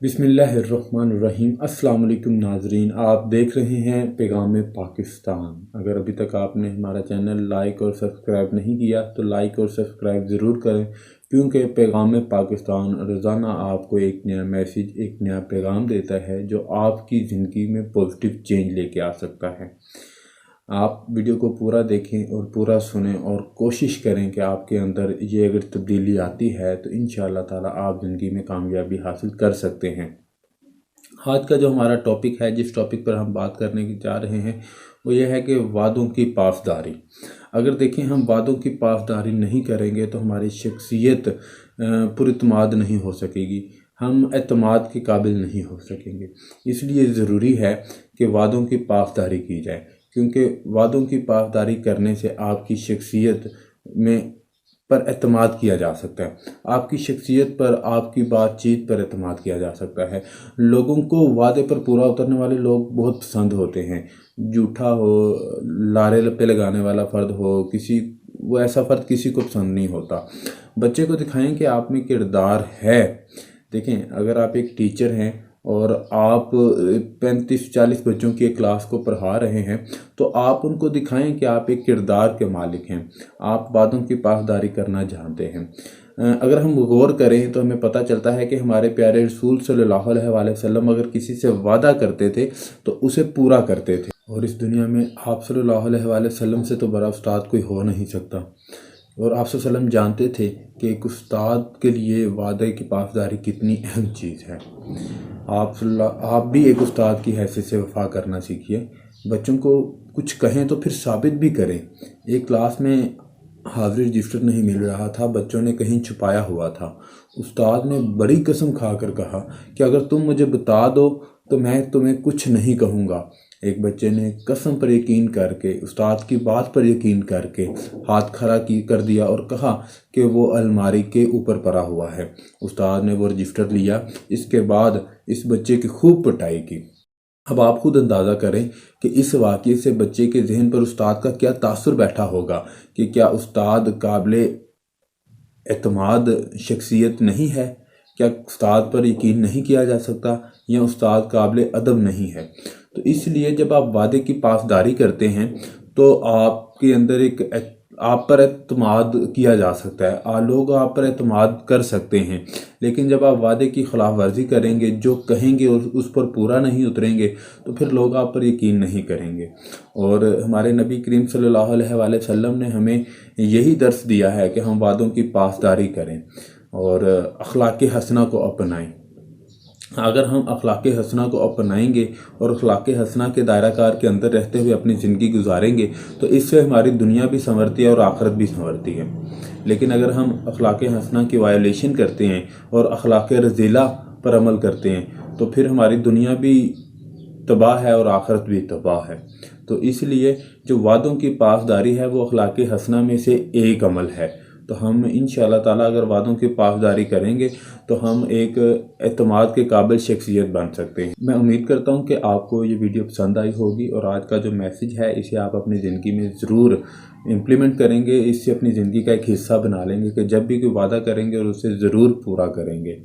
बिस्मिल्लाहिर्रहमानिर्रहीम। अस्सलाम वालेकुम नाजरीन, आप देख रहे हैं पैगाम पाकिस्तान। अगर अभी तक आपने हमारा चैनल लाइक और सब्सक्राइब नहीं किया तो लाइक और सब्सक्राइब ज़रूर करें, क्योंकि पैगाम पाकिस्तान रोज़ाना आपको एक नया मैसेज, एक नया पैगाम देता है जो आपकी ज़िंदगी में पॉजिटिव चेंज लेके आ सकता है। आप वीडियो को पूरा देखें और पूरा सुनें और कोशिश करें कि आपके अंदर ये अगर तब्दीली आती है तो इंशाअल्लाह ताला आप ज़िंदगी में कामयाबी हासिल कर सकते हैं। आज का जो हमारा टॉपिक है, जिस टॉपिक पर हम बात करने की जा रहे हैं, वो ये है कि वादों की पासदारी। अगर देखें, हम वादों की पासदारी नहीं करेंगे तो हमारी शख्सियत पुरइत्माद नहीं हो सकेगी, हम एतमाद के काबिल नहीं हो सकेंगे। इसलिए ज़रूरी है कि वादों की पासदारी की जाए, क्योंकि वादों की पासदारी करने से आपकी शख्सियत में पर एतमाद किया जा सकता है, आपकी शख्सियत पर, आपकी बातचीत पर एतमाद किया जा सकता है। लोगों को वादे पर पूरा उतरने वाले लोग बहुत पसंद होते हैं। झूठा हो, लारे लपे लगाने वाला फ़र्द हो, वो ऐसा फ़र्द किसी को पसंद नहीं होता। बच्चे को दिखाएं कि आप में किरदार है। देखें, अगर आप एक टीचर हैं और आप 35-40 बच्चों की एक क्लास को पढ़ा रहे हैं तो आप उनको दिखाएं कि आप एक किरदार के मालिक हैं, आप वादों की पासदारी करना जानते हैं। अगर हम गौर करें तो हमें पता चलता है कि हमारे प्यारे रसूल सल्लल्लाहु अलैहि वसल्लम अगर किसी से वादा करते थे तो उसे पूरा करते थे। और इस दुनिया में आप सल्लल्लाहु अलैहि वसल्लम से तो बड़ा उस्ताद कोई हो नहीं सकता। और आप वसल्लम जानते थे कि एक उस्ताद के लिए वादे की पासदारी कितनी अहम चीज़ है। आप भी एक उस्ताद की हैसियत से वफा करना सीखिए। बच्चों को कुछ कहें तो फिर साबित भी करें। एक क्लास में हाजिरी रजिस्टर नहीं मिल रहा था, बच्चों ने कहीं छुपाया हुआ था। उस्ताद ने बड़ी कसम खाकर कहा कि अगर तुम मुझे बता दो तो मैं तुम्हें कुछ नहीं कहूँगा। एक बच्चे ने कसम पर यकीन करके, उस्ताद की बात पर यकीन करके हाथ खड़ा कर दिया और कहा कि वो अलमारी के ऊपर पड़ा हुआ है। उस्ताद ने वो रजिस्टर लिया। इसके बाद इस बच्चे की खूब पिटाई की। अब आप खुद अंदाज़ा करें कि इस वाक़ये से बच्चे के जहन पर उस्ताद का क्या तासुर बैठा होगा कि क्या उस्ताद काबिले एतमाद शख्सियत नहीं है, क्या उस्ताद पर यकीन नहीं किया जा सकता, या उस्ताद काबिले अदब नहीं है। तो इसलिए जब आप वादे की पासदारी करते हैं तो आपके अंदर आप पर एतमाद किया जा सकता है, लोग आप पर एतमाद कर सकते हैं। लेकिन जब आप वादे की खिलाफ वर्जी करेंगे, जो कहेंगे और उस पर पूरा नहीं उतरेंगे, तो फिर लोग आप पर यकीन नहीं करेंगे। और हमारे नबी करीम सल्लल्लाहु अलैहि वसल्लम ने हमें यही दर्स दिया है कि हम वादों की पासदारी करें और अखलाक हसना को अपनाएं। अगर हम अखलाक हसना को अपनाएंगे और अखलाक हसना के दायरा कार के अंदर रहते हुए अपनी ज़िंदगी गुजारेंगे तो इससे हमारी दुनिया भी संवरती है और आखिरत भी संवरती है। लेकिन अगर हम अखलाक हसना की वायलेशन करते हैं और अखलाक रज़ीला पर अमल करते हैं तो फिर हमारी दुनिया भी तबाह है और आखिरत भी तबाह है। तो इसलिए जो वादों की पासदारी है वो अखलाक हसना में से एक अमल है। तो हम इंशाअल्लाह ताला अगर वादों की पासदारी करेंगे तो हम एक एतमाद के काबिल शख्सियत बन सकते हैं। मैं उम्मीद करता हूं कि आपको ये वीडियो पसंद आई होगी और आज का जो मैसेज है इसे आप अपनी ज़िंदगी में ज़रूर इम्प्लीमेंट करेंगे, इससे अपनी ज़िंदगी का एक हिस्सा बना लेंगे कि जब भी कोई वादा करेंगे और उसे ज़रूर पूरा करेंगे।